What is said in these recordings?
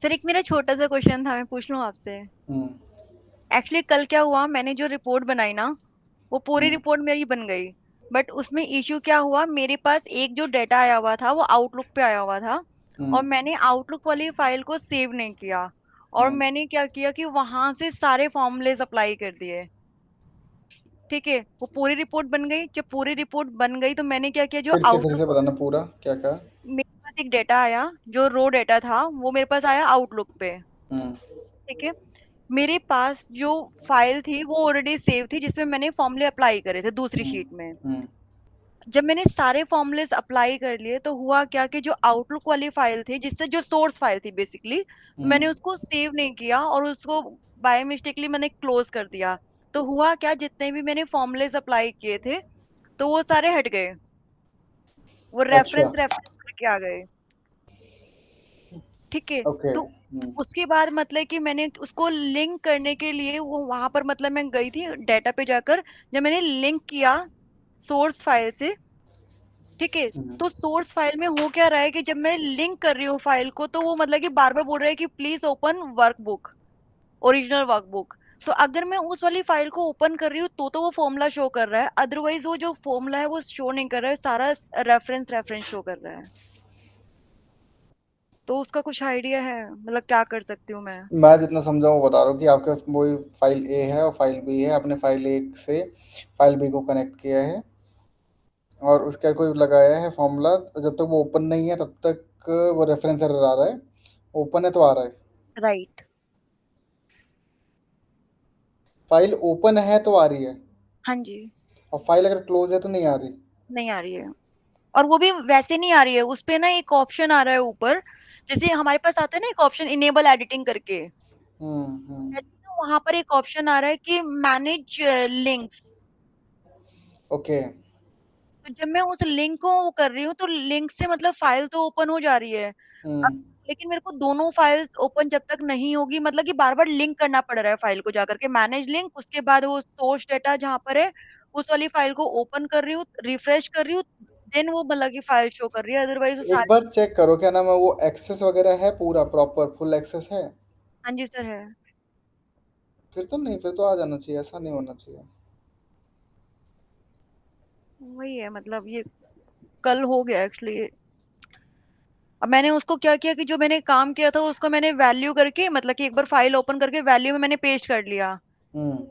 Sir एक मेरा छोटा सा क्वेश्चन था, मैं पूछ लूं आपसे? हम्म। एक्चुअली कल क्या हुआ, मैंने जो रिपोर्ट बनाई ना, वो पूरी हम्म। रिपोर्ट मेरी बन गई। बट उसमें इश्यू क्या हुआ, मेरे पास एक जो डेटा आया हुआ था वो आउटलुक पे आया हुआ था। और हम्म। मैंने आउटलुक वाली फाइल को सेव नहीं किया। और हम्म। मैंने क्या किया कि वहां से सारे फॉर्मूलेस अप्लाई कर दिए। ठीक है, वो पूरी रिपोर्ट बन गई। जब पूरी रिपोर्ट बन गई तो मैंने क्या किया, जो फिर से आउटलुक, बताना पूरा क्या क्या। मेरे पास एक डेटा आया, जो रो डेटा था वो मेरे पास आया आउटलुक पे। हम्म। ठीक है, मेरे पास जो फाइल थी वो ऑलरेडी सेव थी, जिसमें मैंने फॉर्मूले अप्लाई करे थे दूसरी हम्म। शीट में। हम्म। जब मैंने सारे फॉर्मूलेस अप्लाई कर लिए तो हुआ क्या कि जो आउटलुक वाली फाइल थी, जिससे जो सोर्स फाइल थी बेसिकली, हम्म। मैंने उसको सेव नहीं किया और उसको बाय मिस्टेकली मैंने क्लोज कर दिया। तो हुआ क्या, जितने भी मैंने फॉर्मूलेस अप्लाई किए थे तो वो सारे हट गए, वो अच्छा। रेफरेंस रेफरेंस करके आ गए। ठीक है, ओके। तो हम्म। उसके बाद मतलब कि मैंने उसको लिंक करने के लिए वो वहां पर मतलब मैं गई थी डेटा पे जाकर। जब मैंने लिंक किया सोर्स फाइल से, ठीक है, हम्म। तो सोर्स फाइल में हो क्या रहा है कि जब मैं लिंक कर रही हूँ फाइल को तो वो मतलब कि बार बार बोल रहा है कि please open workbook, original workbook. तो अगर मैं उस वाली फाइल को ओपन कर रही हूँ तो वो फॉर्मूला शो कर रहा है, अदरवाइज वो जो फॉर्मूला है वो शो नहीं कर रहा है, सारा रेफरेंस रेफरेंस शो कर रहा है। तो उसका कुछ आइडिया है, मतलब क्या कर सकती हूँ मैं? मैं जितना समझा वो बता रहा हूँ कि आपके पास वही फाइल ए है और फाइल बी है, आपने फाइल ए से फाइल बी को कनेक्ट किया है और उसका कोई लगाया है फॉर्मूला। जब तक वो ओपन नहीं है तब तक वो रेफरेंस एरर आ रहा है, ओपन है तो आ रहा है। राइट। फाइल ओपन है तो आ रही है, हाँ जी। और फाइल अगर क्लोज है तो नहीं आ रही। नहीं आ रही है, और वो भी वैसे नहीं आ रही है। उस पे ना एक ऑप्शन आ रहा है ऊपर, जैसे हमारे पास आता है ना एक ऑप्शन इनेबल एडिटिंग करके, हम्म। ऐसे ना वहां पर एक ऑप्शन आ रहा है कि मैनेज लिंक्स। ओके। तो जब मैं उस लिंक को वो कर रही हूँ तो लिंक से मतलब फाइल तो ओपन हो जा रही है। अब हम्म। लेकिन मेरे को दोनों फाइल्स ओपन जब तक नहीं होगी, मतलब कि बार बार लिंक करना पड़ रहा है फाइल को जाकर के, मैनेज लिंक, उसके बाद वो सोर्स डेटा जहां पर है उस वाली फाइल को ओपन कर रही हूँ, रिफ्रेश कर रही हूँ, देन वो मतलब की फाइल शो कर रही है, अदरवाइज वो एक सारी। बार चेक करो क्या नाम है, वो एक्सेस वगैरह है, पूरा प्रॉपर फुल एक्सेस है। हाँ जी सर है। फिर तो नहीं, फिर तो आ जाना चाहिए, ऐसा नहीं होना चाहिए। वही है, मतलब ये कल हो गया एक्चुअली। अब मैंने उसको क्या किया कि जो मैंने काम किया था उसको मैंने वैल्यू करके, मतलब कि एक बार फाइल ओपन करके वैल्यू में मैंने पेस्ट कर लिया। हम्म।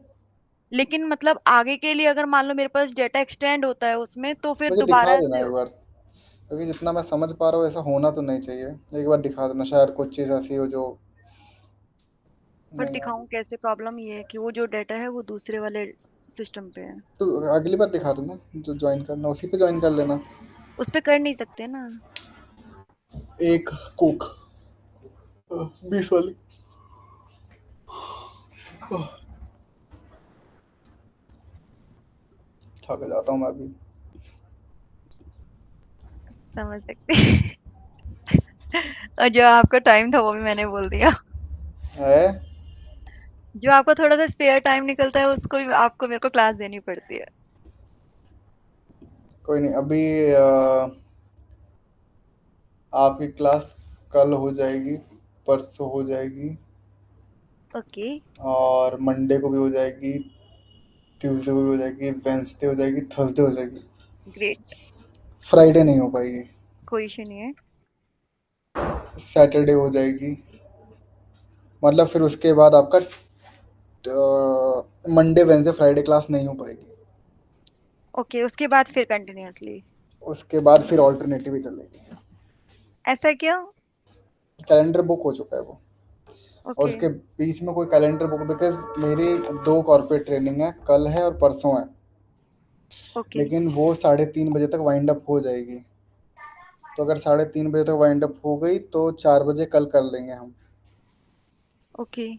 लेकिन मतलब आगे के लिए अगर मान लो मेरे पास डेटा एक्सटेंड होता है उसमें तो फिर मुझे दिखा दोबारा देना से। एक बार, क्योंकि जितना मैं समझ पा रहा हूँ ऐसा होना तो नहीं चाहिए। एक बार दिखा देना, शायद कुछ चीज़ ऐसी हो जो पर नहीं आ दिखाऊं रही। कैसे, प्रॉब्लम ये है कि वो जो डेटा है वो दूसरे वाले सिस्टम पे है। तो अगली बार दिखा देना, जो ज्वाइन करना उसी पे ज्वाइन कर लेना। उस पे कर नहीं सकते ना? एक कोक 20 वाली। थक जाता हूँ मैं भी। समझ सकते। और जो आपका टाइम था वो भी मैंने बोल दिया। है। जो आपका थोड़ा सा स्पेयर टाइम निकलता है उसको भी आपको मेरे को क्लास देनी पड़ती है। कोई नहीं, अभी आपकी क्लास कल हो जाएगी, परसों हो जाएगी, ओके। और मंडे को भी हो जाएगी, ट्यूसडे को भी हो जाएगी, वेंसडे हो जाएगी, थर्सडे हो जाएगी। ग्रेट। फ्राइडे नहीं हो पाएगी। कोई इशू नहीं है। सैटरडे हो जाएगी। मतलब फिर उसके बाद आपका मंडे वेंसडे फ्राइडे क्लास नहीं हो पाएगी। ओके, उसके बाद फिर कंटिन्यूअसली? उसके बाद फिर ऑल्टरनेटिव ही चलेगी। ऐसा क्यों? कैलेंडर बुक हो चुका है वो। और ओके। उसके बीच में कोई कैलेंडर बुक, बिकॉज मेरी दो कॉर्पोरेट ट्रेनिंग है, कल है और परसों है। ओके। लेकिन वो 3:30 बजे तक वाइंड अप हो जाएगी। तो अगर 3:30 बजे तक वाइंड अप हो गई तो 4 बजे कल कर लेंगे हम। ओके।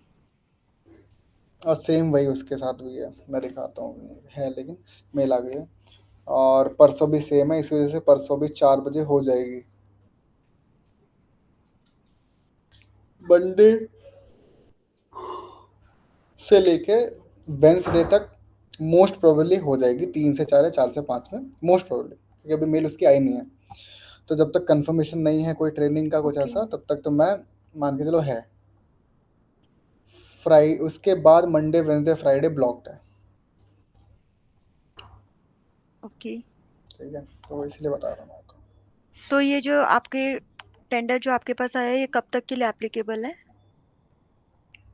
और सेम वही उसके साथ भी है, मैं दिखाता हूँ है, लेकिन मेल आ गई है। और परसों भी सेम है, इस वजह से परसों भी 4 बजे हो जाएगी। मंडे से लेके वेंसडे तक मोस्ट प्रोबेबली हो जाएगी, 3 से 4 या 4 से 5 में मोस्ट प्रोबेबली, क्योंकि अभी मेल उसकी आई नहीं है। तो जब तक कंफर्मेशन नहीं है कोई ट्रेनिंग का कुछ ओके ऐसा, तब तक तो मैं मान के चलो है। उसके बाद मंडे वेंसडे फ्राइडे ब्लॉक्ड है। ओके। ठीक है, तो इसलिए बता रहा हूँ मैं आपको। तो ये जो आपके टेंडर जो आपके पास आया है, ये कब तक के लिए एप्लीकेबल है?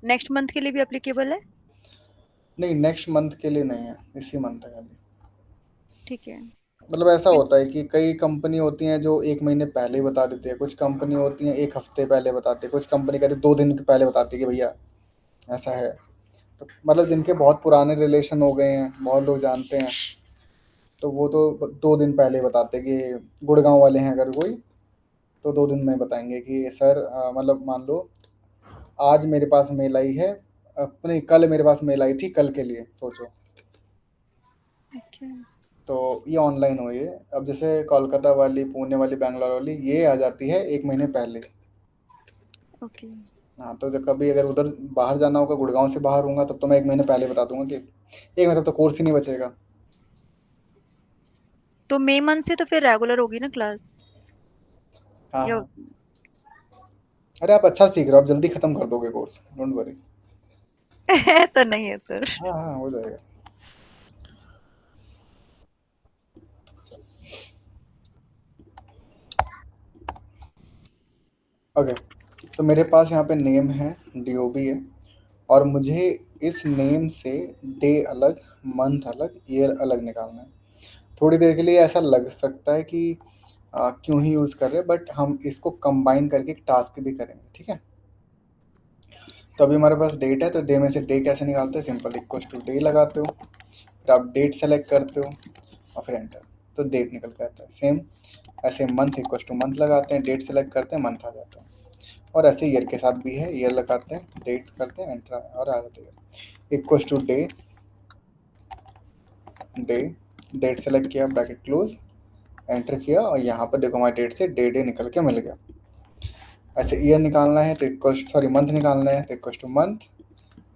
नेक्स्ट मंथ के लिए भी एप्लीकेबल है? नहीं, नेक्स्ट मंथ के लिए नहीं है, इसी मंथ है खाली। ठीक है। मतलब ऐसा फिर होता है कि कई कंपनी होती हैं जो 1 महीने पहले ही बता देती है, कुछ कंपनी होती हैं 1 हफ्ते पहले बताती है, कुछ कंपनी कहती है 2 दिन के पहले बताती है कि भैया ऐसा है। तो मतलब जिनके बहुत पुराने रिलेशन हो गए हैं, बहुत लोग जानते हैं, तो वो तो 2 दिन पहले बताते हैं कि गुड़गांव वाले हैं अगर कोई, तो 2 दिन में बताएंगे कि सर मतलब मान लो आज मेरे पास मेल आई है, नहीं कल मेरे पास मेल आई थी कल के लिए, सोचो। अच्छा। तो ये ऑनलाइन हुई है। अब जैसे कोलकाता वाली, पुणे वाली, बैंगलोर वाली, ये आ जाती है 1 महीने पहले। ओके। हाँ, तो जब कभी अगर उधर बाहर जाना होगा, गुड़गांव से बाहर होऊंगा, तब तो मैं 1 महीने पहले बता दूंगा कि 1 महीने, तब तो कोर्स ही नहीं बचेगा। तो मई मंथ से तो फिर रेगुलर होगी ना क्लास? हाँ या हाँ। अरे आप अच्छा सीख रहे हो, आप जल्दी खत्म कर दोगे कोर्स, डोंट वरी। ऐसा नहीं है सर। हाँ हाँ, हो जाएगा। ओके, तो मेरे पास यहाँ पे नेम है, डीओबी है, और मुझे इस नेम से डे अलग, मंथ अलग, ईयर अलग निकालना है। थोड़ी देर के लिए ऐसा लग सकता है कि क्यों ही यूज़ कर रहे हैं, बट हम इसको कंबाइन करके एक टास्क भी करेंगे, ठीक है। तो अभी हमारे पास डेट है, तो डे में से डे कैसे निकालते हैं? सिंपल इक्वल टू डे लगाते हो, फिर आप डेट सेलेक्ट करते हो और फिर एंटर, तो डेट निकल के आता है। सेम ऐसे मंथ इक्वल टू मंथ लगाते हैं, डेट सेलेक्ट करते हैं, मंथ आ जाता है। और ऐसे ईयर के साथ भी है, ईयर लगाते हैं, डेट करते हैं, एंटर और आ जाते हैं। Equal to day, day, date select किया, ब्रैकेट क्लोज, एंटर किया, और यहाँ पर देखो हमारे डेट से डे निकल के मिल गया। ऐसे ईयर निकालना है तो इक्वल, सॉरी मंथ निकालना है तो equal two month,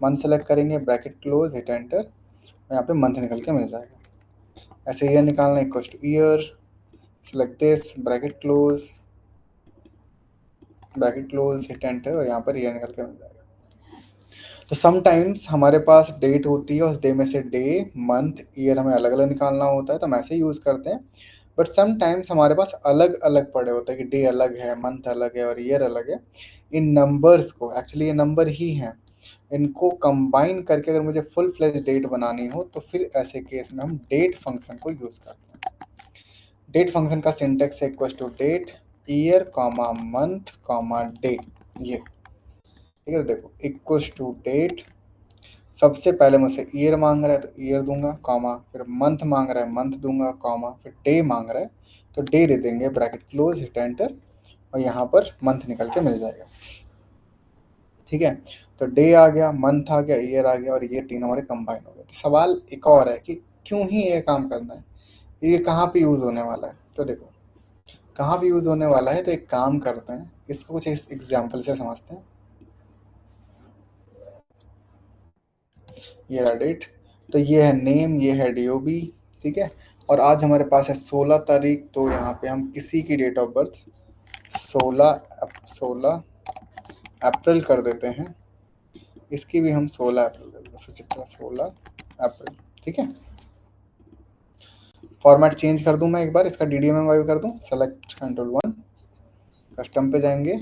month select करेंगे, ब्रैकेट क्लोज, हिट एंटर, और यहाँ पे मंथ निकल के मिल जाएगा। ऐसे ईयर निकालना है equal two year, select this, bracket close, hit enter, और यहाँ पर ईयर निकल के मिल जाएगा। तो समटाइम्स हमारे पास डेट होती है, उस डे में से डे, मंथ, ईयर हमें अलग अलग निकालना होता है, तो हम ऐसे यूज़ करते हैं। बट समटाइम्स हमारे पास अलग अलग पड़े होते हैं कि डे अलग है, मंथ अलग है और ईयर अलग है। इन नंबर्स को, एक्चुअली ये नंबर ही हैं, इनको कंबाइन करके अगर मुझे फुल फ्लेज डेट बनानी हो, तो फिर ऐसे केस में हम डेट फंक्शन को यूज़ करते हैं। डेट फंक्शन का सिंटेक्स है equal to date, year comma month comma day, ये ठीक है। देखो इक्वल टू डेट, सबसे पहले मुझसे ईयर मांग रहा है तो ईयर दूंगा, कॉमा, फिर मंथ मांग रहा है मंथ दूंगा, कॉमा, फिर डे मांग रहा है तो डे दे देंगे, ब्रैकेट क्लोज, हिट एंटर, और यहाँ पर मंथ निकल के मिल जाएगा। ठीक है, तो डे आ गया, मंथ आ गया, ईयर आ गया, और ये तीन हमारे कंबाइन हो गए। तो सवाल एक और है कि क्यों ही ये काम करना है, ये कहाँ पे यूज़ होने वाला है? तो देखो कहाँ पे यूज़ होने वाला है, तो एक काम करते हैं, इसको कुछ इस एग्जाम्पल से समझते हैं। ये रहा डेट, तो ये है नेम, ये है डीओबी, ठीक है। और आज हमारे पास है 16 तारीख, तो यहाँ पे हम किसी की डेट ऑफ बर्थ 16 अप्रैल कर देते हैं, इसकी भी हम 16 अप्रैल कर देते हैं, सुचित्रा 16 अप्रैल, ठीक है। फॉर्मेट चेंज कर दूं मैं एक बार, इसका DDMMY कर दूं, सेलेक्ट कंट्रोल 1, कस्टम पे जाएंगे,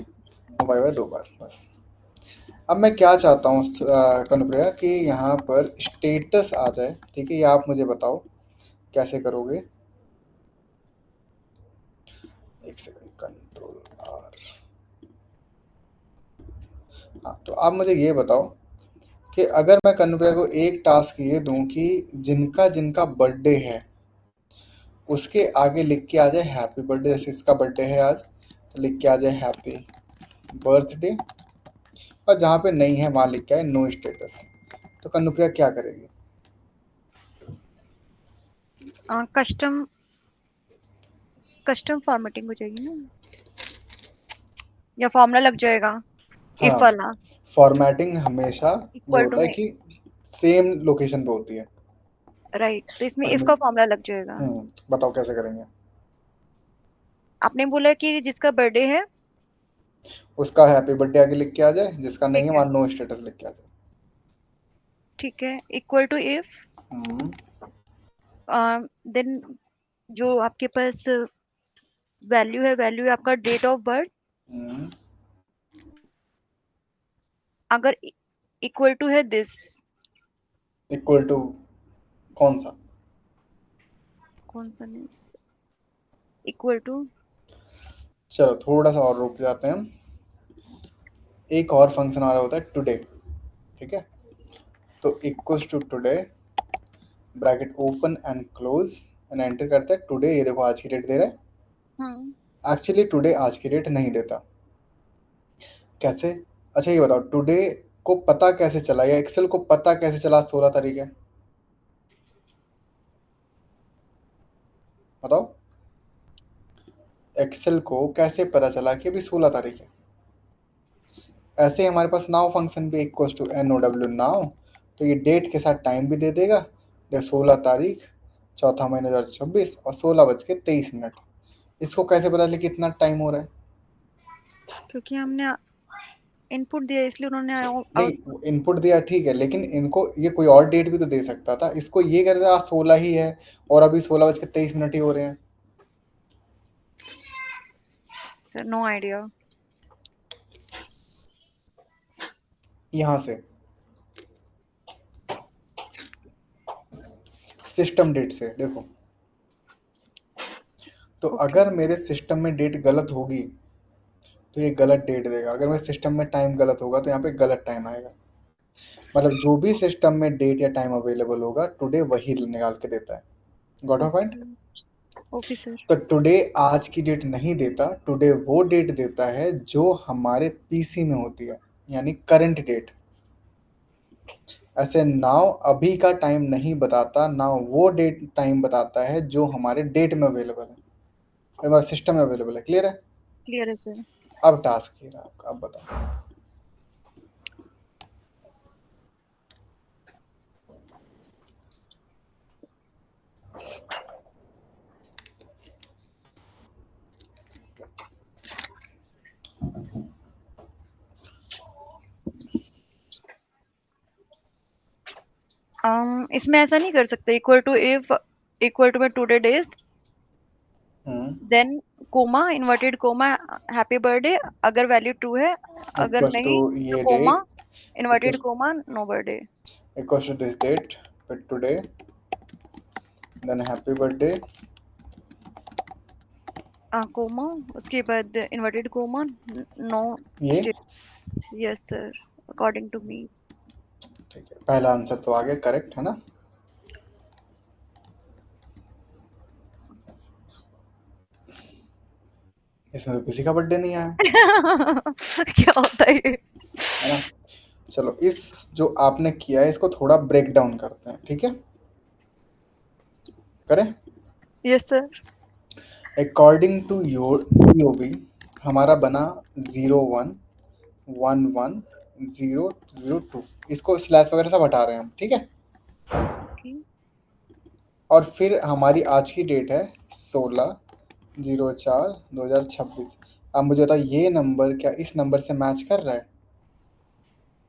वाई 2 बार बस। अब मैं क्या चाहता हूँ कनुप्रिया, कि यहाँ पर स्टेटस आ जाए, ठीक है। ये आप मुझे बताओ कैसे करोगे। एक सेकंड, कंट्रोल R। हाँ, तो आप मुझे ये बताओ कि अगर मैं कनुप्रिया को एक टास्क ये दूं कि जिनका जिनका बर्थडे है उसके आगे लिख के आ जाए हैप्पी बर्थडे, जैसे इसका बर्थडे है आज तो लिख के आ जाए हैप्पी बर्थडे, और जहाँ पे नहीं है वहाँ लिख के आए नो स्टेटस, तो कनुप्रिया क्या करेगी? कस्टम कस्टम फॉर्मेटिंग हो जाएगी ना, या फॉर्मूला लग जाएगा, इफ हाँ, वाला, फॉर्मेटिंग हमेशा ये इक्वल टू होता है में। कि सेम लोकेशन पे होती है। राइट, तो इसमें बट इफ का फॉर्मूला लग जाएगा। बताओ कैसे करेंगे। आपने बोला कि जिसका बर्थडे है। उसका हैप्पी बर्थडे आगे लिख के आ जाए, जिसका नहीं ठीक है है। वहाँ नो स्टेटस लिख के आ जाए। ठीक है, equal to if hmm then जो आपके पास वैल्यू है आपका डेट ऑफ बर्थ। हम्म अगर इक्वल टू है दिस। इक्वल टू कौन सा? कौन सा इक्वल टू। चलो थोड़ा सा और रुक जाते हैं हम। एक और फंक्शन आ रहा होता है टुडे, ठीक है। तो equals to today, bracket open and close, and enter करते हैं टुडे। ये देखो आज की डेट दे रहा है। हम्म एक्चुअली टुडे आज की डेट नहीं देता। कैसे? अच्छा ये बताओ, टुडे को पता कैसे चला, या एक्सेल को पता कैसे चला 16 तारीख है? बताओ, एक्सेल को कैसे पता चला कि अभी 16 तारीख है? ऐसे ही हमारे पास नाउ फंक्शन भी equals to N O W now. तो ये डेट के साथ टाइम भी दे देगा। देख 16 तारीख, चौथा महीना 2026 और 16:23। इसको कैसे पता चले कितना टाइम हो रहा है? क्योंकि हमने इनपुट दिया इसलिए उन्होंने नहीं, इनपुट दिया ठीक है, लेकिन इनको ये कोई और डेट भी तो दे सकता था। इसको ये कर रहा 16 ही है और अभी 16:23 ही हो रहे हैं। Sir no idea. यहाँ से सिस्टम डेट से देखो। तो ओके। अगर मेरे सिस्टम में डेट गलत होगी तो ये गलत डेट देगा। अगर मेरे सिस्टम में टाइम गलत होगा तो यहाँ पे गलत टाइम आएगा। मतलब जो भी सिस्टम में डेट या टाइम अवेलेबल होगा टुडे वही निकाल के देता है। Got off point? Okay. Okay sir. तो टुडे आज की डेट नहीं देता, टुडे वो डेट देता है जो हमारे पीसी में होती है, यानी करंट डेट। ऐसे नाउ अभी का टाइम नहीं बताता, नाउ वो डेट टाइम बताता है जो हमारे डेट में अवेलेबल है, हमारे सिस्टम में अवेलेबल है। क्लियर है? क्लियर है सर। अब टास्क क्लियर है आपका, अब बताओ। इसमें ऐसा नहीं कर सकते equal to if equal to में today days then comma inverted comma happy birthday अगर वैल्यू ट्रू है। अगर इक्वल्स टू नहीं तो ये comma date, inverted comma no birthday. Equals to this date but today, then happy birthday. Comma उसके बाद inverted comma no ये status. Yes sir, according to me. ठीक है, पहला आंसर तो आ गया करेक्ट, है ना? इसमें तो किसी का बर्थडे नहीं आया, क्या होता है ये? है ना? चलो इस जो आपने किया है इसको थोड़ा ब्रेक डाउन करते हैं, ठीक है? करें? Yes sir. According to your EOB हमारा बना 011102। इसको स्लैश वगैरह सब हटा रहे हैं हम, ठीक है? ओके। और फिर हमारी आज की डेट है 16/04/2026। अब मुझे बताओ ये नंबर क्या इस नंबर से मैच कर रहा है?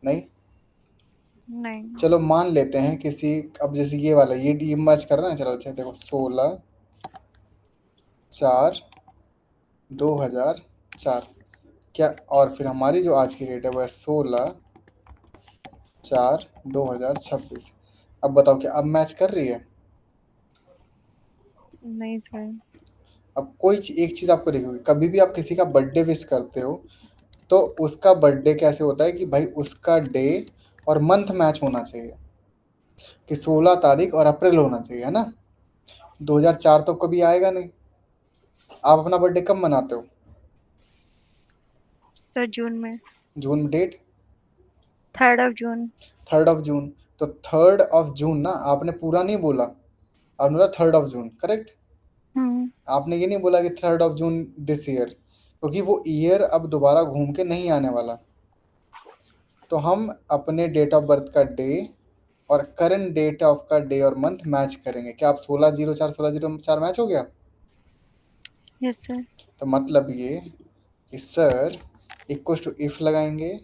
नहीं। नहीं। चलो मान लेते हैं किसी, अब जैसे ये वाला ये मैच कर रहा है। चलो अच्छा देखो 16/04/2004 क्या, और फिर हमारी जो आज की डेट है वो है 16/04/2026। अब बताओ क्या अब मैच कर रही है? नहीं सर। अब कोई एक चीज़ आपको देखोगे, कभी भी आप किसी का बर्थडे विश करते हो तो उसका बर्थडे कैसे होता है कि भाई उसका डे और मंथ मैच होना चाहिए, कि 16 तारीख और अप्रैल होना चाहिए, है ना? 2004 तो कभी आएगा नहीं। आप अपना बर्थडे कब मनाते हो? सर जून में। जून में date? 3rd of June। 3rd of June. तो 3rd ऑफ जून ना, आपने पूरा नहीं बोला, आपने बोला 3rd ऑफ जून, करेक्ट? हम्म। आपने ये नहीं बोला कि 3rd of June this year, क्योंकि वो ईयर अब दोबारा घूम के नहीं आने वाला। तो हम अपने डेट ऑफ बर्थ का डे और करंट डेट ऑफ का डे और मंथ मैच करेंगे। क्या आप 16/04 मैच हो गया? Yes sir. तो मतलब ये कि सर इक्वल टू इफ लगाएंगे,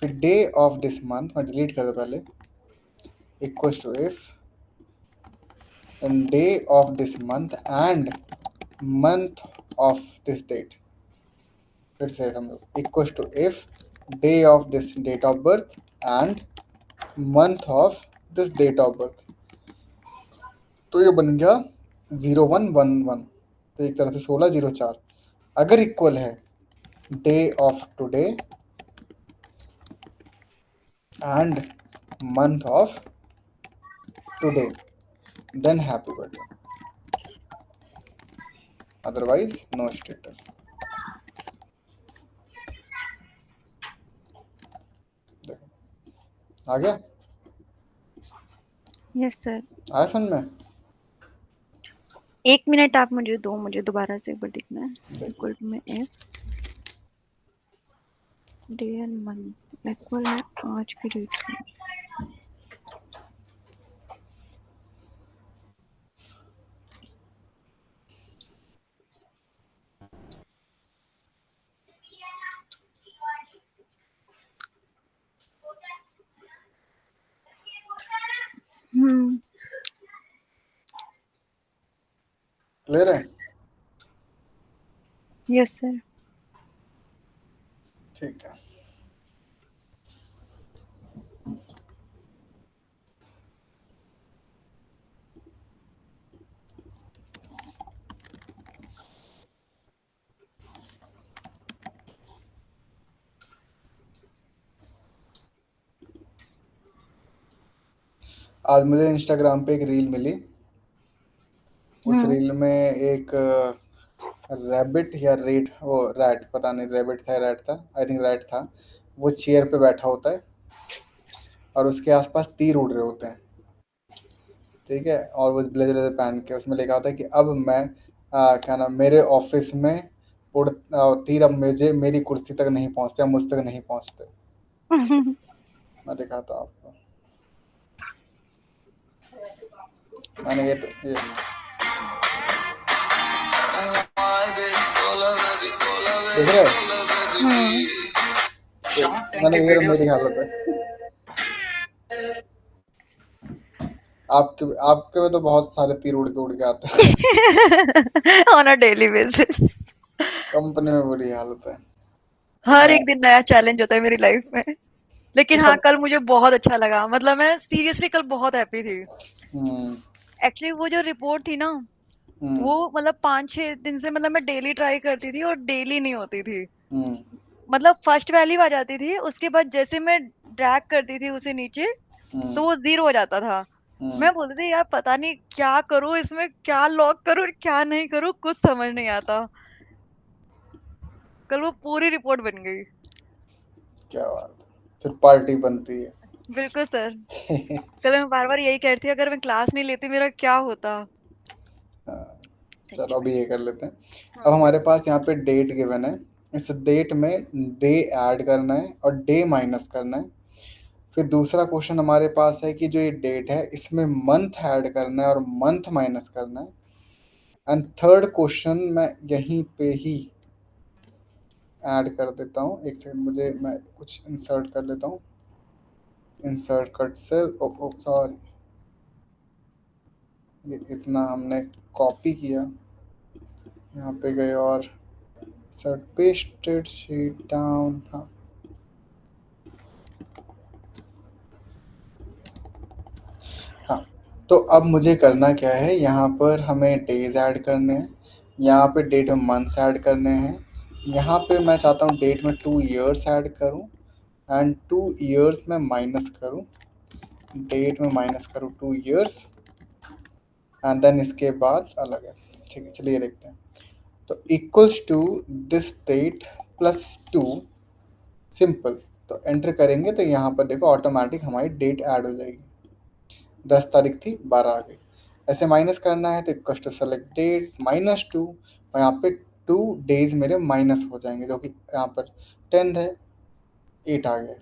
फिर डे ऑफ दिस मंथ, मैं डिलीट कर दो पहले, equal to if and day of this month and month of this date. फिर से हम लोग equal to if day of this date of birth and month of this date of birth. तो ये बन गया 0111। तो एक तरह से 16/04 अगर इक्वल है day of today and month of today, then happy birthday, otherwise no status. देखो आ गया, यस सर। आया समझ में? 1 मिनट आप मुझे दो, मुझे दोबारा से एक बार देखना है। देखो इक्वल में if day and month equal है आज की डेट में। हम्म। क्लियर है? Yes sir. ठीक है। आज मुझे इंस्टाग्राम पे एक रील मिली। उस हम्म। रील में एक रैबिट या रेट, वो रैट, पता नहीं रैबिट था रैट था, आई थिंक रैट था। वो चेयर पे बैठा होता है और उसके आसपास तीर उड़ रहे होते हैं, ठीक है। और वो ब्लेजर पहन के उसमें लिखा होता है कि अब मैं क्या नाम, मेरे ऑफिस में तीर अब मुझे मेरी कुर्सी तक नहीं पहुंचते, अब मुझ तक नहीं पहुंचते। मैं दिखाता हूँ आपको, मैंने ये देख रहे हो? हम्म। मैंने ये मेरी हालत है। आपके आपके में तो बहुत सारे तीर उड़ के आते हैं। On a daily basis. Company में बुरी हालत है। हर हाँ, एक दिन नया चैलेंज होता है मेरी लाइफ में। लेकिन हाँ, मतलब कल मुझे बहुत अच्छा लगा, मतलब मैं सीरियसली कल बहुत हैप्पी थी। हम्म एक्चुअली वो जो रिपोर्ट थी ना, हम्म वो मतलब 5-6 दिन से मतलब मैं डेली ट्राई करती थी और डेली नहीं होती थी। हम्म मतलब फर्स्ट वैल्यू आ जाती थी, उसके बाद जैसे मैं ड्रैग करती थी उसे नीचे, हम्म तो वो 0 हो जाता था। हम्म मैं बोलती थी यार पता नहीं क्या करूँ इसमें, क्या लॉक करूँ क्या नहीं करूँ, कुछ समझ नहीं आता। कल वो पूरी रिपोर्ट बन गई। क्या बात है। फिर पार्टी बनती है। बिल्कुल सर। कल मैं बार बार यही कहती अगर मैं क्लास नहीं लेती मेरा क्या होता। हाँ, सच चलो में। अभी ये कर लेते हैं। अब हाँ। हमारे पास यहाँ पे डेट गिवन है, इस डेट में डे ऐड करना है और डे माइनस करना है। फिर दूसरा क्वेश्चन हमारे पास है कि जो ये डेट है इसमें मंथ ऐड करना है और मंथ माइनस करना है। एंड थर्ड क्वेश्चन मैं यहीं पे ही ऐड कर देता हूँ, एक सेकंड, मुझे मैं कुछ इंसर्ट कर लेता हूँ। इंसर्ट कट सेल, ओ ओ सॉरी, ये इतना हमने कॉपी किया, यहाँ पे गए और सर पेस्टेड शीट डाउन। हाँ, हाँ। तो अब मुझे करना क्या है, यहाँ पर हमें डेज ऐड करने हैं, यहाँ पे डेट में मंथ्स ऐड करने हैं। यहाँ पे मैं चाहता हूँ डेट में 2 years ऐड करूँ एंड 2 years में माइनस करूँ, डेट में माइनस करूँ 2 years एंड देन इसके बाद अलग है। ठीक है, चलिए देखते हैं। तो equals to this date plus 2, simple. तो एंटर करेंगे तो यहाँ पर देखो ऑटोमेटिक हमारी डेट ऐड हो जाएगी। 10 तारीख थी, 12 आ गई। ऐसे माइनस करना है तो इक्वल टू सेलेक्ट डेट -2, और यहाँ पे 2 days मेरे माइनस हो जाएंगे, जो कि यहाँ पर 10 है, 8 आ गया।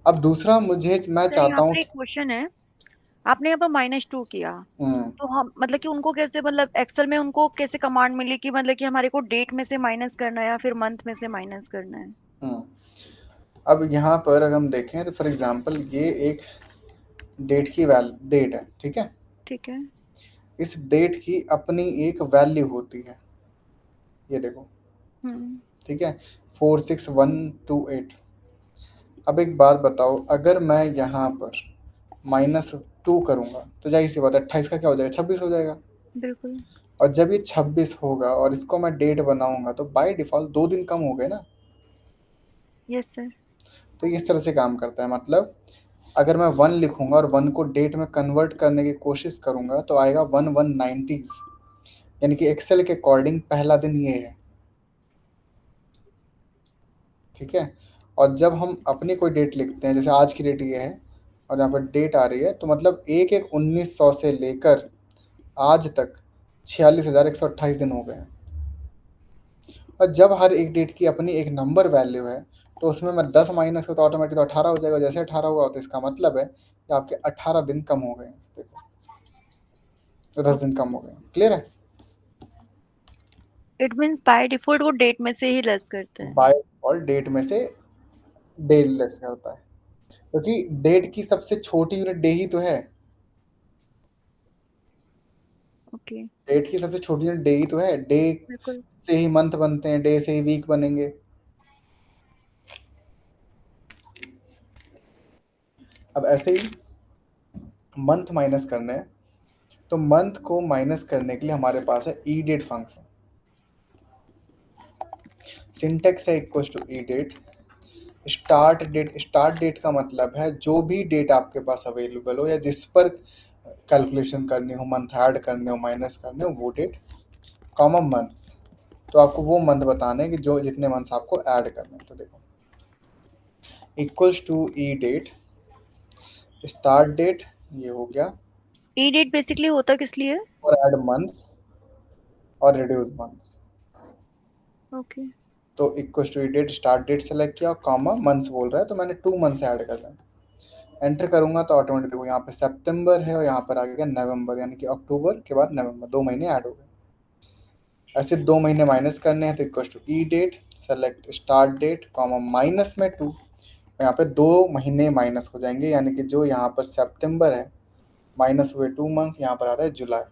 अब दूसरा मैं सर यहाँ चाहता हूँ पर एक क्वेश्चन है, आपने यहाँ पर -2 किया, हम्म, तो हम मतलब कि उनको कैसे, मतलब एक्सेल में उनको कैसे कमांड मिली कि मतलब कि हमारे को डेट में से माइनस करना है या फिर मंथ में से माइनस करना है? हम्म। अब यहाँ पर अगर हम देखें तो फॉर एग्जांपल ये एक डेट है, ठीक है। ठीक है। इस डेट की अपनी एक वैल्यू होती है, ये देखो, हम्म। ठीक है, 46128। अब एक बात बताओ, अगर मैं यहाँ पर -2 करूँगा तो जाहिर सी बात है 28 का क्या हो जाएगा, 26 हो जाएगा। बिल्कुल। और जब ये 26 होगा और इसको मैं डेट बनाऊंगा तो बाय डिफ़ॉल्ट 2 दिन कम हो गए ना। Yes sir. तो ये इस तरह से काम करता है, मतलब अगर मैं 1 लिखूंगा और 1 को डेट में कन्वर्ट करने की कोशिश करूंगा तो आएगा 1190s, यानी कि एक्सेल के अकॉर्डिंग पहला दिन ये है, ठीक है। और जब हम अपनी कोई डेट लिखते हैं, जैसे आज की डेट ये है और यहाँ पर डेट आ रही है, तो मतलब 1/1/1900 से लेकर आज तक 46,128 दिन हो गए हैं। और जब हर एक डेट की अपनी एक नंबर वैल्यू है, तो उसमें मैं 10 माइनस को तो ऑटोमेटिक तो 18 हो जाएगा। जैसे 18 हुआ तो इसका मतलब है कि आपके 18 दिन कम हो गए हैं, देखो, तो 10 दिन ओके। कम हो गए। क्लियर है? इट मीन्स बाय डिफॉल्ट वो डेट में से ही लेस करते हैं। बाय डिफॉल्ट डेट में से डे लेस करता है, क्योंकि डेट की सबसे छोटी यूनिट डे ही तो है। ओके। डेट की सबसे छोटी यूनिट डे ही तो है। डे बिल्कुल। से ही मंथ बनते हैं, डे से ही वीक बनेंगे। अब ऐसे ही मंथ माइनस करने हैं, तो मंथ को माइनस करने के लिए हमारे पास है ई डेट फंक्शन। सिंटेक्स है equal to E date start date. Start date का मतलब है जो भी डेट आपके पास अवेलेबल हो या जिस पर कैलकुलेशन करनी हो, मंथ ऐड करने हो, माइनस करने हो, वो डेट, कॉमन मंथ्स। तो आपको वो मंथ बताने हैं कि जो जितने मंथ्स आपको ऐड करने हैं। तो देखो, equals to E date start date, ये हो गया, ई डेट बेसिकली होता किस लिए? और ऐड मंथ्स और रिड्यूस मंथ्स। ओके। तो equals to E date start date select किया, कॉमा मंथ्स बोल रहा है तो मैंने 2 मंथ्स ऐड कर रहा है। एंटर करूंगा तो ऑटोमेटिक देखो यहाँ पे सितंबर है और यहाँ पर आ गया नवंबर, यानी कि अक्टूबर के बाद नवंबर, 2 महीने ऐड हो गए। ऐसे 2 महीने माइनस करने हैं तो equal to E date select start date comma minus में 2। यहाँ पे 2 महीने माइनस हो जाएंगे, यानी कि जो यहाँ पर सितंबर है माइनस हुए 2 मंथ्स, यहाँ पर आ रहा है जुलाई।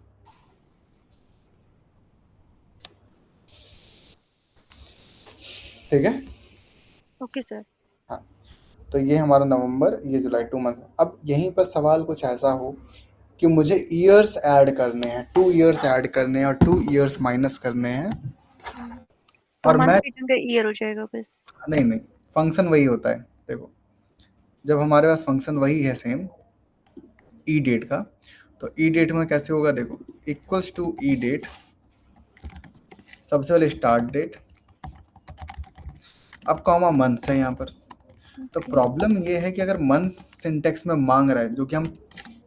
ठीक है। Okay sir. हाँ, तो ये हमारा नवंबर, ये जुलाई, 2 मंथ्स। अब यहीं पर सवाल कुछ ऐसा हो कि मुझे ईयर्स ऐड करने हैं, 2 ईयर्स ऐड करने हैं और 2 ईयर्स माइनस करने हैं। तो और मंथ मैं की जगह ईयर हो जाएगा बस। नहीं नहीं, फंक्शन वही होता है। देखो, जब हमारे पास फंक्शन वही है सेम ई डेट का, तो ई डेट में कैसे होगा, देखो, इक्वल्स टू ई डेट, सबसे पहले स्टार्ट डेट, अब कॉमा मंथ्स है यहाँ पर। तो ओके। प्रॉब्लम ये है कि अगर मंथ्स सिंटेक्स में मांग रहा है, जो कि हम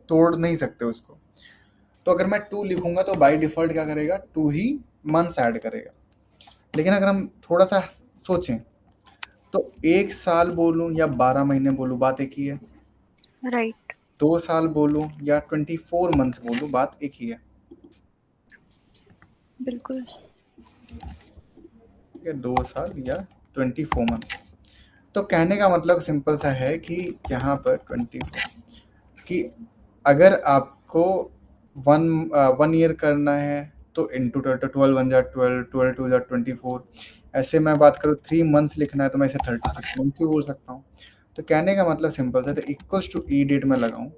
तोड़ नहीं सकते उसको, तो अगर मैं 2 लिखूंगा तो बाय डिफॉल्ट क्या करेगा, 2 ही मंथ्स ऐड करेगा। लेकिन अगर हम थोड़ा सा सोचें तो 1 साल बोलूं या 12 महीने बोलूं, बात एक ही है। राइट। 2 साल बोलूं या 24 मंथ्स बोलूं, बात एक ही है। बिल्कुल। या 2 साल या 24 मंथ्स। तो कहने का मतलब सिंपल सा है कि यहाँ पर 24, कि अगर आपको 1 ईयर करना है तो इंटू 12 बन जाए 12, 12 टू जा 24। ऐसे मैं बात करूँ 3 मंथ्स लिखना है तो मैं इसे 36 मंथ्स भी बोल सकता हूँ। तो कहने का मतलब सिंपल सा, तो इक्वल्स टू ई डेट में लगाऊँ,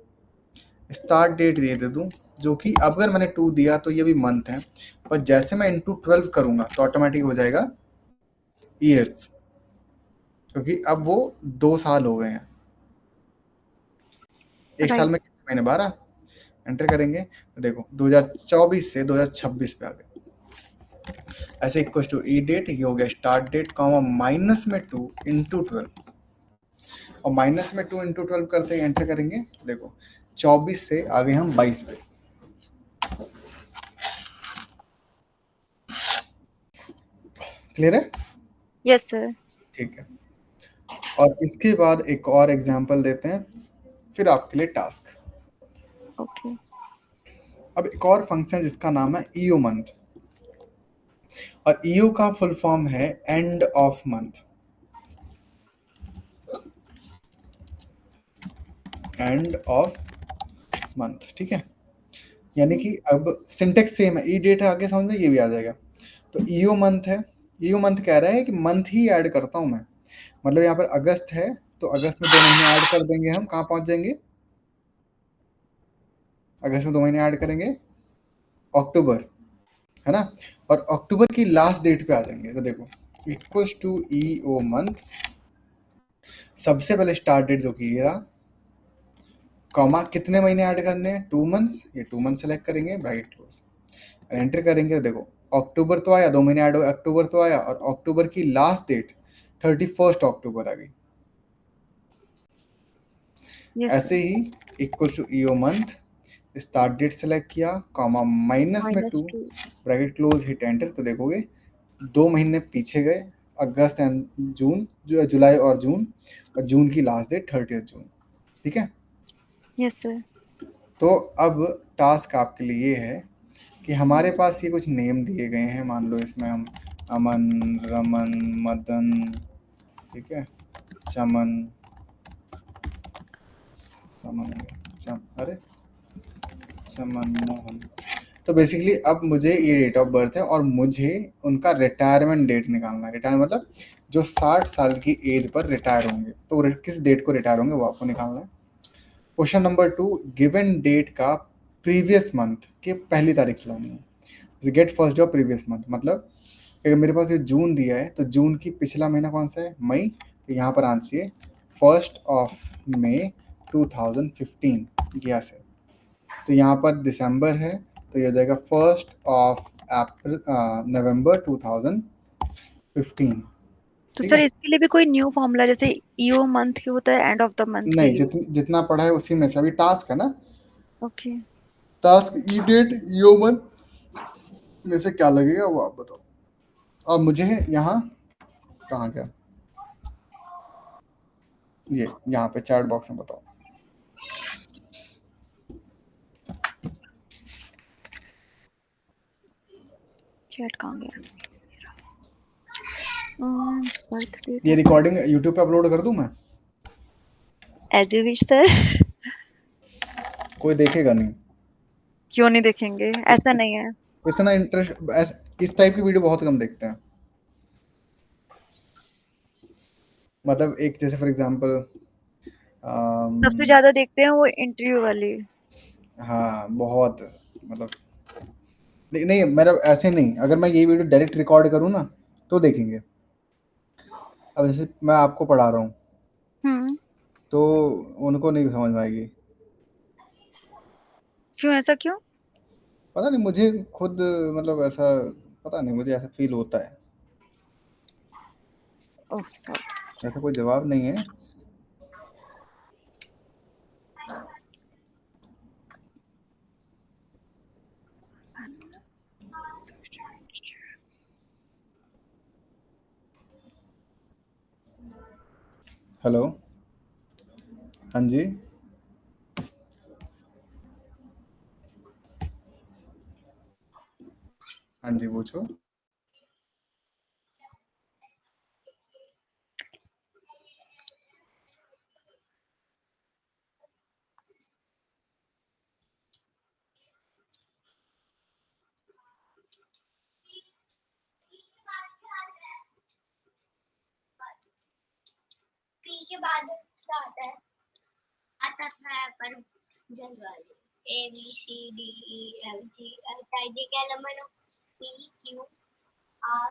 स्टार्ट डेट दे दूँ, जो कि अब अगर मैंने 2 दिया तो ये भी मंथ है, पर जैसे मैं इंटू 12 करूँगा तो ऑटोमेटिक हो जाएगा ईयर्स, क्योंकि अब वो 2 साल हो गए हैं। एक साल राइट। में कितने महीने, 12। एंटर करेंगे तो देखो 2024 से 2026 पे आ गए। ऐसे इक्वल टू ई डेट, ये हो गया स्टार्ट डेट कॉमा माइनस में 2 इंटू 12, और माइनस में 2 इंटू 12 करते ही एंटर करेंगे तो देखो 24 से आ गए हम 22 पे। क्लियर है? Yes sir. ठीक है। और इसके बाद एक और एग्जांपल देते हैं, फिर आपके लिए टास्क। ओके। अब एक और फंक्शन जिसका नाम है ईओ मंथ, और ईओ का फुल फॉर्म है end of month. End of month, ठीक है। यानी कि अब सिंटेक्स सेम है, ई डेट है आगे समझ में, ये भी आ जाएगा। तो ईओ मंथ है, ईओ मंथ कह रहा है कि मंथ ही ऐड करता हूं मैं। मतलब यहाँ पर अगस्त है, तो अगस्त में 2 महीने ऐड कर देंगे हम, कहाँ पहुंच जाएंगे, अगस्त में 2 महीने ऐड करेंगे अक्टूबर, है ना। और अक्टूबर की लास्ट डेट पे आ जाएंगे, तो देखो equals to E O month, सबसे पहले स्टार्ट डेट जो कि ये रहा, कॉमा कितने महीने ऐड करने हैं, 2 मंथ्स, ये 2 मंथ सेलेक्ट करेंगे, ब्रैकेट क्लोज, एंटर करेंगे। तो देखो अक्टूबर तो आया, 2 महीने ऐड हो, अक्टूबर तो आया, और अक्टूबर की लास्ट डेट 31 अक्टूबर आ गई। यस ऐसे सर। ही equal to EO month, start date select किया, कॉमा माइनस में 2, -2। Bracket close, hit enter. तो देखोगे 2 महीने पीछे गए, अगस्त एंड जून, जुलाई और जून, और जून की लास्ट डेट 30 जून, ठीक है। Yes sir. तो अब टास्क आपके लिए ये है कि हमारे पास ये कुछ नेम दिए गए हैं, मान लो इसमें हम अमन, रमन, मदन, ठीक है, चमन, समन, अरे चमन मोहन। तो बेसिकली अब मुझे ये डेट ऑफ बर्थ है, और मुझे उनका रिटायरमेंट डेट निकालना है। रिटायर मतलब जो 60 साल की एज पर रिटायर होंगे, तो किस डेट को रिटायर होंगे वो आपको निकालना है। क्वेश्चन नंबर 2, गिवन डेट का प्रीवियस मंथ की पहली तारीख लानी है। Get first job previous month, मतलब अगर मेरे पास ये जून दिया है, तो जून की पिछला महीना कौन सा है, मई, तो यहाँ पर आना चाहिए 1 मई 2015, गया से। तो यहाँ पर दिसंबर है, तो ये हो जाएगा 1 नवंबर 2015, तो ठीक सर है। इसके लिए भी कोई न्यू फॉर्मूला, जैसे ईओ मंथ की होता है, एंड ऑफ द मंथ नहीं, की? जितना पढ़ा है उसी में से, अभी टास्क है ना, ओके। टास्क ई डेट ईओ मंथ में से क्या लगेगा वो आप बताओ। और मुझे यहाँ कहाँ गया, ये यहाँ पे चैट बॉक्स में बताओ। चैट कहाँ गया? बर्थ ये डेट। रिकॉर्डिंग यूट्यूब पे अपलोड कर दूं मैं? As you wish sir. कोई देखेगा नहीं। क्यों नहीं देखेंगे, ऐसा नहीं है। इतना इंटरेस्ट, इस टाइप की वीडियो बहुत कम देखते हैं। मतलब एक जैसे फॉर एग्जांपल, सबसे ज्यादा देखते हैं वो इंटरव्यू वाली। हाँ बहुत, मतलब नहीं नहीं, मेरा ऐसे नहीं, अगर मैं ये वीडियो डायरेक्ट रिकॉर्ड करूँ ना तो देखेंगे। अब जैसे मैं आपको पढ़ा रहा हूँ, हम्म। तो उनको नहीं समझ में आएगी। क्यों, ऐसा क्यों? पता नहीं मुझे खुद, मतलब ऐसा, पता नहीं मुझे ऐसा फील होता है। Oh sorry. ऐसा कोई जवाब नहीं है। हेलो, हाँ जी, हाँ जी पूछो। पी के बाद क्या आता है? आता था पर general A B C D E F G H I J K L M N O P Q R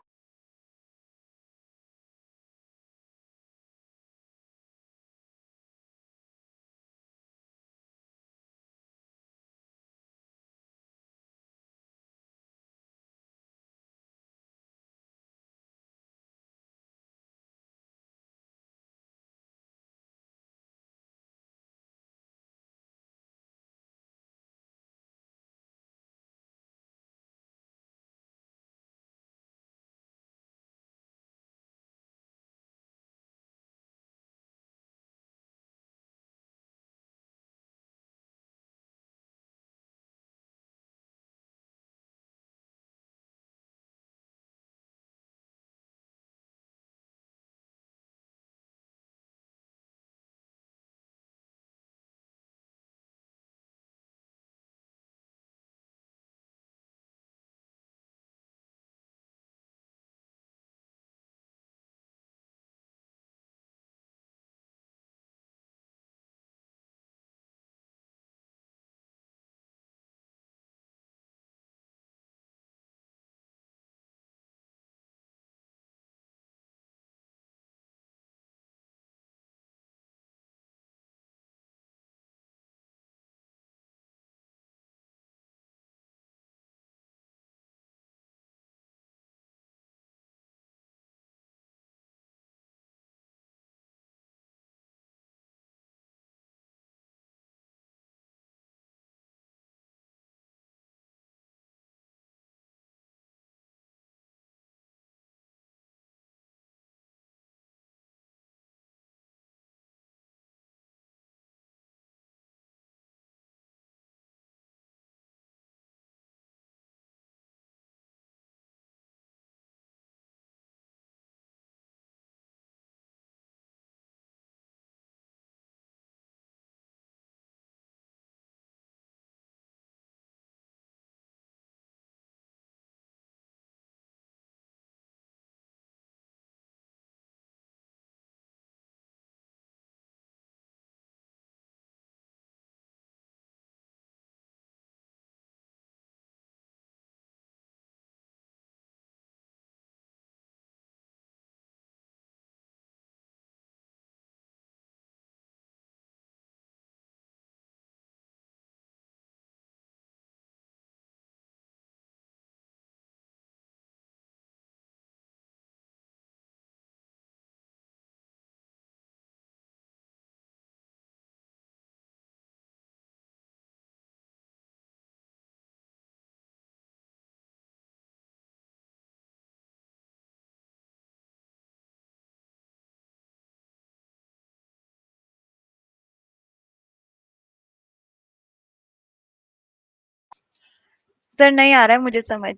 sir नहीं आ रहा है मुझे समझ।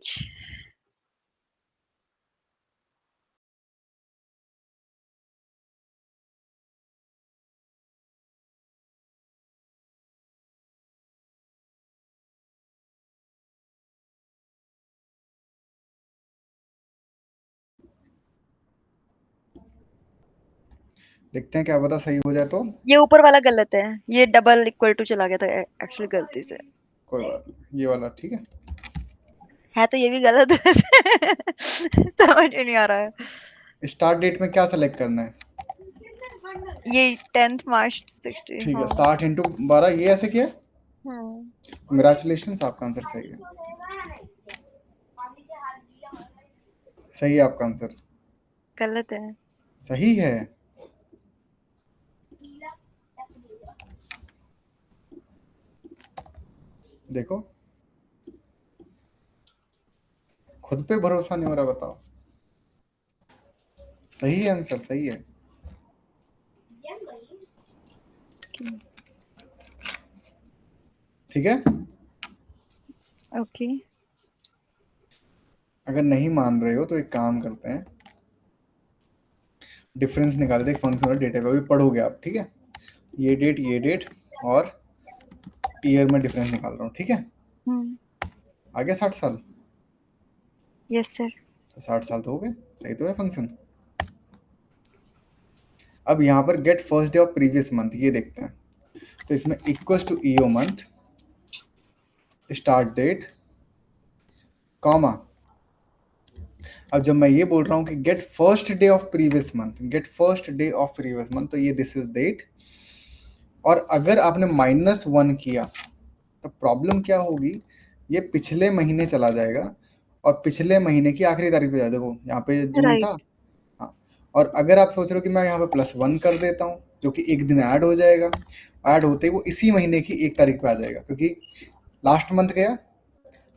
देखते हैं क्या पता सही हो जाए तो। ये ऊपर वाला गलत है, ये डबल इक्वल टू चला गया था एक्चुअली गलती से। कोई बात नहीं, ये वाला ठीक है। है तो ये भी गलत है। समझ ही नहीं आ रहा है। स्टार्ट डेट में क्या सेलेक्ट करना है? ये 10th मार्च 60। ठीक है, हाँ। 60 × 12 ये ऐसे किया। हम्म। कंग्रेचुलेशन, आपका आंसर सही है। सही है आपका आंसर। गलत है। सही है। देखो, खुद पे भरोसा नहीं हो रहा, बताओ। सही है आंसर, सही है। ठीक है। ओके। अगर नहीं मान रहे हो तो एक काम करते हैं, डिफरेंस निकाले थे। एक फंक्शन और डेटा का भी पढ़ोगे आप, ठीक है। ये डेट और ईयर में डिफरेंस निकाल रहा हूँ, ठीक है। हम्म। आगे 60 साल, यस सर। तो 60 साल तो हो गए। सही तो है फंक्शन। अब यहाँ पर get first day of previous month ये देखते हैं। तो इसमें equals to EO month, start date, comma. अब जब मैं ये बोल रहा हूँ कि get first day of previous month, get first day of previous month, तो ये दिस इज डेट। और अगर आपने -1 किया तो प्रॉब्लम क्या होगी, ये पिछले महीने चला जाएगा और पिछले महीने की आखिरी तारीख पे जाएगा। देखो यहाँ पे जून था। राइट। हाँ। और अगर आप सोच रहे हो कि मैं यहाँ पे +1 कर देता हूँ, जो कि एक दिन ऐड हो जाएगा, ऐड होते ही वो इसी महीने की 1 तारीख पे आ जाएगा, क्योंकि लास्ट मंथ गया,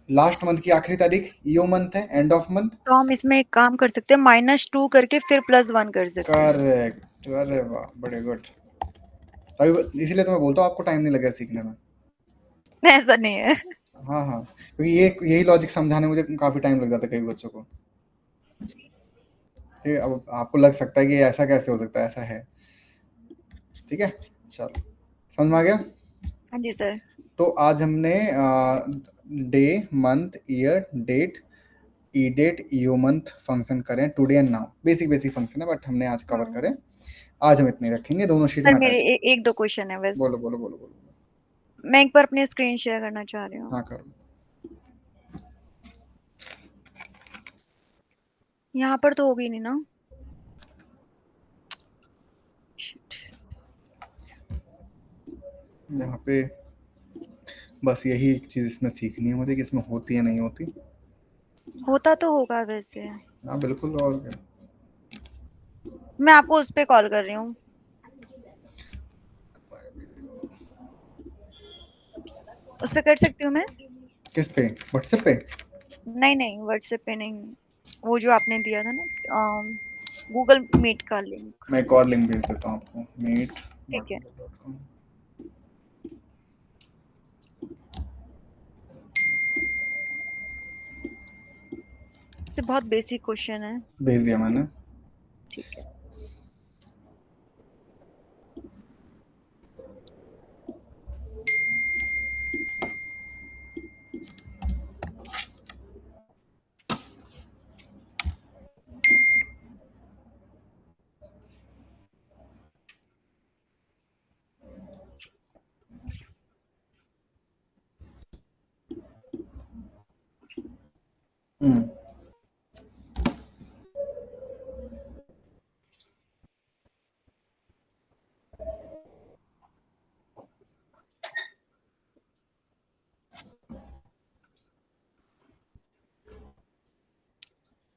लास्ट मंथ की आखिरी तारीख ईओ मंथ है, एंड ऑफ मंथ। तो हम इसमें एक काम कर सकते हैं, -2 करके फिर +1 कर सकते हैं। करेक्ट, अरे वाह, बड़े गुड। तभी इसीलिए तो मैं बोलता हूँ आपको टाइम नहीं लगेगा सीखने में। ऐसा नहीं है। हाँ हाँ, क्योंकि ये यही लॉजिक समझाने में मुझे काफ़ी टाइम लग जाता है कई बच्चों को। ठीक है, अब आपको लग सकता है कि ऐसा कैसे हो सकता है, ऐसा है। ठीक है, चलो, समझ में आ गया। हाँ जी सर। तो आज हमने डे, मंथ, ईयर, डेट, ई डेट, ईओ मंथ फंक्शन करें, today and now. Basic basic function है, बट हमने आज कवर करें। आज हम इतने रखेंगे, दोनों शीट सर में मेरे अटैच। एक दो क्वेश्चन है बस। बोलो बोलो बोलो बोलो। मैं एक बार अपनी स्क्रीन शेयर करना चाह रही हूँ। हाँ करो। यहाँ पर तो होगी नहीं ना। Shit. यहाँ पे बस यही एक चीज़ इसमें सीखनी है मुझे, कि इसमें होती है नहीं होती। होता तो होगा वैसे। हाँ बिल्कुल, और क्या। मैं आपको उस पे कॉल कर रही हूँ। उस पे कर सकती हूँ मैं? किस पे, व्हाट्सएप पे? नहीं नहीं, व्हाट्सएप पे नहीं। वो जो आपने दिया था ना, गूगल मीट का लिंक। मैं एक और लिंक भेज देता हूँ आपको, ठीक है। meet.com। से बहुत बेसिक क्वेश्चन है। भेज दिया मैंने। ठीक है। हम्म।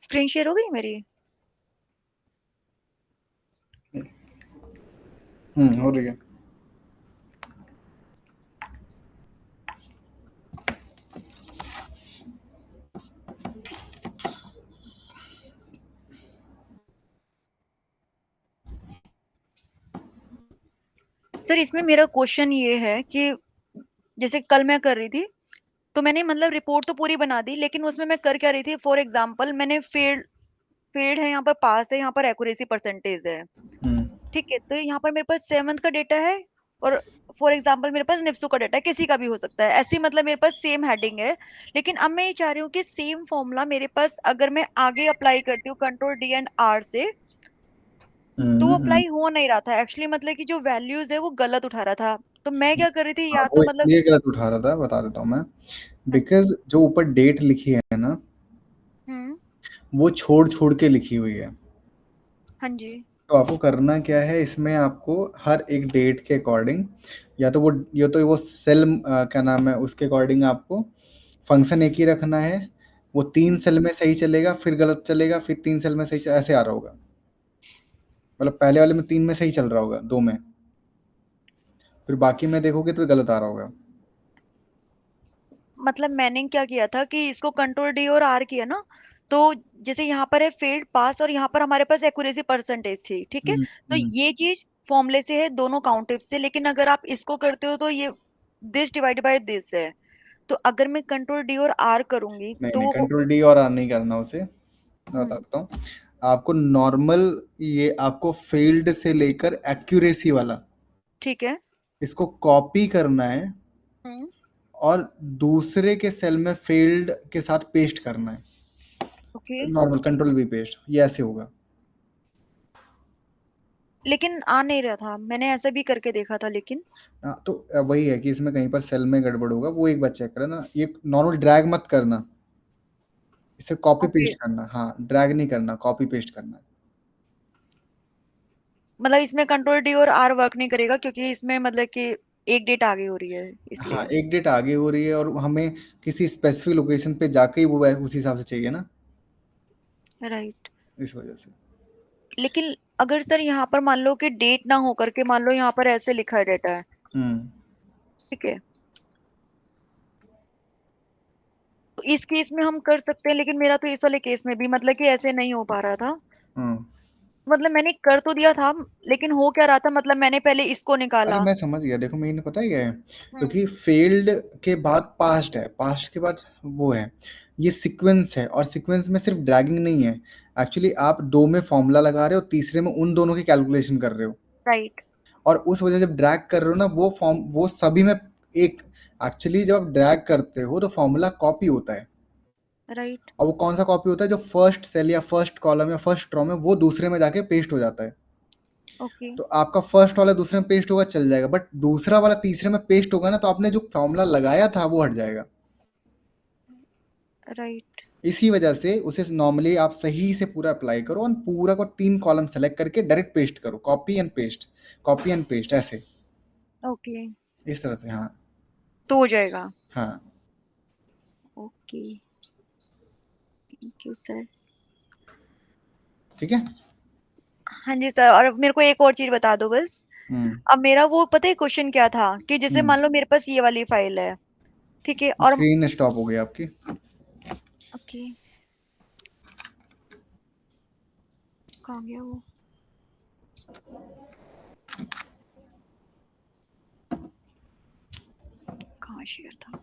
स्क्रीन शेयर हो गई मेरी? हो रही है। सर इसमें मेरा क्वेश्चन ये है कि जैसे कल मैं कर रही थी, तो मैंने मतलब रिपोर्ट तो पूरी बना दी, लेकिन उसमें मैं कर क्या रही थी, फॉर एग्जाम्पल मैंने फेल्ड है, यहाँ पर पास है, यहाँ पर एक्यूरेसी परसेंटेज है। हम्म ठीक है, तो यहाँ पर मेरे पास 7th का डेटा है, और फॉर एग्जाम्पल मेरे पास निफ्सू का डेटा है, किसी का भी हो सकता है, ऐसे मतलब मेरे पास सेम हेडिंग है। लेकिन अब मैं ये चाह रही हूँ कि सेम फॉर्मूला मेरे पास अगर मैं आगे अप्लाई करती हूँ कंट्रोल डी एंड आर से, तो वो हम्म। अप्लाई हो नहीं रहा था एक्चुअली, मतलब कि जो वैल्यूज है वो गलत उठा रहा था। तो मैं क्या कर रही थी, हाँ, या तो वो मतलब। इसलिए गलत उठा रहा था, बता देता हूँ मैं। हाँ जी। बिकॉज जो ऊपर डेट लिखी है ना, हम्म। वो छोड़ छोड़ के लिखी हुई है। हाँ जी। तो आपको करना क्या है इसमें, आपको हर एक डेट के अकॉर्डिंग, या तो वो सेल क्या नाम है उसके अकॉर्डिंग आपको फंक्शन एक ही रखना है। वो 3 हम्म। सेल में सही चलेगा, फिर गलत चलेगा, फिर 3 सेल में सही ऐसे आ रहा होगा। मतलब पहले वाले में 3 में सही चल रहा होगा, 2 में, फिर बाकी में देखोगे तो गलत आ रहा होगा। मतलब मैंने क्या किया था कि इसको कंट्रोल डी और आर किया ना, तो जैसे यहाँ पर है फेल्ड पास, और यहाँ पर हमारे पास एक्यूरेसी परसेंटेज थी, ठीक है। हुँ, तो हुँ। ये चीज फॉर्मूले से है, दोनों काउंटिव से, लेकिन अगर आप इसको करते हो तो ये दिस डिवाइड बाय दिस है। तो अगर मैं कंट्रोल डी और आर करूंगी नहीं, तो नहीं, वो। कंट्रोल डी और आर नहीं करना उसे, मैं बता हम्म। देता हूँ। आपको नॉर्मल, ये आपको फ़ील्ड से लेकर एक्यूरेसी वाला, ठीक है। इसको कॉपी करना है हम्म। और दूसरे के सेल में फ़ील्ड के साथ पेस्ट करना है। Okay. Normal control we paste, ये ऐसे होगा। लेकिन आ नहीं रहा था, मैंने ऐसा भी करके देखा था लेकिन। हाँ, तो वही है कि इसमें कहीं पर सेल में गड़बड़ होगा, वो एक बार चेक करना। ये नॉर्मल ड्रैग मत करना, इसे कॉपी ओके। पेस्ट करना। हाँ, ड्रैग नहीं करना, कॉपी पेस्ट करना है। मतलब इसमें कंट्रोल डी और आर वर्क नहीं करेगा, क्योंकि इसमें मतलब कि एक डेट आगे हो रही है हाँ, इसलिए। एक डेट आगे हो रही है और हमें किसी स्पेसिफिक लोकेशन पे जाके ही वो उसी हिसाब से चाहिए ना, राइट। इस वजह से। लेकिन अगर सर यहाँ पर मान लो कि डेट ना हो करके, मान लो यहाँ पर ऐसे लिखा है डेटा है, हम्म ठीक है, तो इस केस में हम कर सकते हैं, लेकिन मेरा तो इस वाले केस में भी मतलब कि ऐसे नहीं हो पा रहा था। हम्म। मतलब मैंने कर तो दिया था, लेकिन हो क्या रहा था, मतलब मैंने पहले इसको अरे निकाला। मैं समझ गया, देखो मैंने पता है क्या है, हम्म। क्योंकि फेल्ड के बाद पास्ट है, पास्ट के बाद वो है, ये सीक्वेंस है, और सीक्वेंस में सिर्फ ड्रैगिंग नहीं है। एक्चुअली आप 2 में फॉर्मूला लगा रहे हो, तीसरे में उन दोनों की कैलकुलेशन कर रहे हो, राइट। और उस वजह से जब ड्रैग कर रहे हो ना, वो सभी में एक, एक्चुअली जब आप ड्रैग करते हो तो फॉर्मूला कॉपी होता है। राइट। और वो कौन सा कॉपी होता है, जो फर्स्ट सेल या फर्स्ट कॉलम या फर्स्ट रो में, वो दूसरे में जाके पेस्ट हो जाता है। ओके। तो आपका फर्स्ट वाला दूसरे में पेस्ट होगा, चल जाएगा, बट दूसरा वाला तीसरे में पेस्ट होगा ना, तो आपने जो फॉर्मूला लगाया था वो हट जाएगा। राइट। इसी वजह से उसे नॉर्मली आप सही से पूरा अप्लाई करो और पूरा को 3 कॉलम सेलेक्ट करके डायरेक्ट पेस्ट करो, copy and paste, copy and paste, ऐसे, ओके। इस तरह से। हाँ, तो हो जाएगा। हाँ, ओके। Thank you sir. ठीक है। हाँ जी सर, और मेरे को एक और चीज बता दो बस। हम्म अब मेरा वो पता है क्वेश्चन क्या था, कि जैसे हम्म। मान लो मेरे पास ये वाली फाइल है, ठीक है, और। स्क्रीन स्टॉप हो गई आपकी। ओके। कहाँ गया वो। कहाँ शेयर था।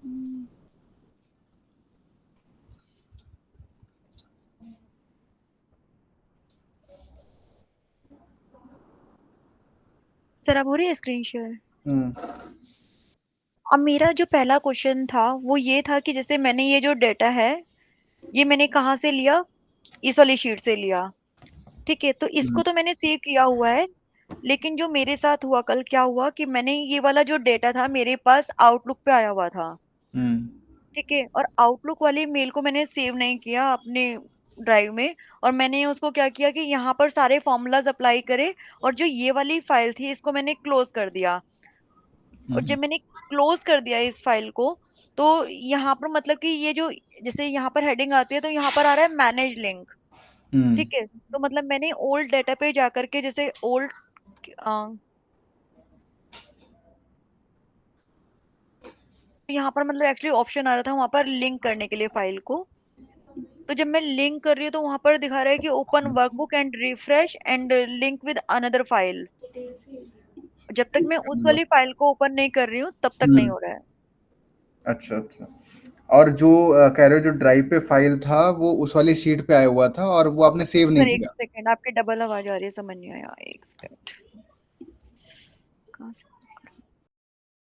हम्म, सर अब हो रही है स्क्रीन शेयर। हम्म अब मेरा जो पहला क्वेश्चन था वो ये था कि जैसे मैंने ये जो डेटा है, ये मैंने कहाँ से लिया, इस वाली शीट से लिया, ठीक है, तो हम्म इसको तो मैंने सेव किया हुआ है। लेकिन जो मेरे साथ हुआ कल, क्या हुआ कि मैंने ये वाला जो डेटा था मेरे पास आउटलुक पे आया हुआ था, हम्म ठीक है, और आउटलुक वाली मेल को मैंने सेव नहीं किया अपने ड्राइव में, और मैंने उसको क्या किया कि यहाँ पर सारे फॉर्मूलाज अप्लाई करे, और जो ये वाली फाइल थी इसको मैंने क्लोज कर दिया। और हम्म जब मैंने क्लोज कर दिया इस फाइल को, तो यहाँ पर मतलब कि ये जो, जैसे यहाँ पर हेडिंग आती है तो यहाँ पर आ रहा है मैनेज लिंक, हम्म ठीक है, तो मतलब मैंने ओल्ड डेटा पे जा करके, जैसे ओल्ड, यहाँ पर मतलब एक्चुअली ऑप्शन आ रहा था वहां पर लिंक करने के लिए फाइल को। तो जब मैं लिंक कर रही हूँ तो वहां पर दिखा रहा है कि open workbook and refresh and link with another file. जब तक मैं उस वाली फाइल को ओपन नहीं कर रही हूँ तब तक नहीं हो रहा है। अच्छा अच्छा। और जो कह रहे हो जो ड्राइव पे फाइल था वो उस वाली शीट पे आया हुआ था और वो आपने सेव नहीं सर एक किया। सेकंड, आपकी डबल आवाज आ रही है, समझ नहीं आया, एक सेकंड। कहाँ से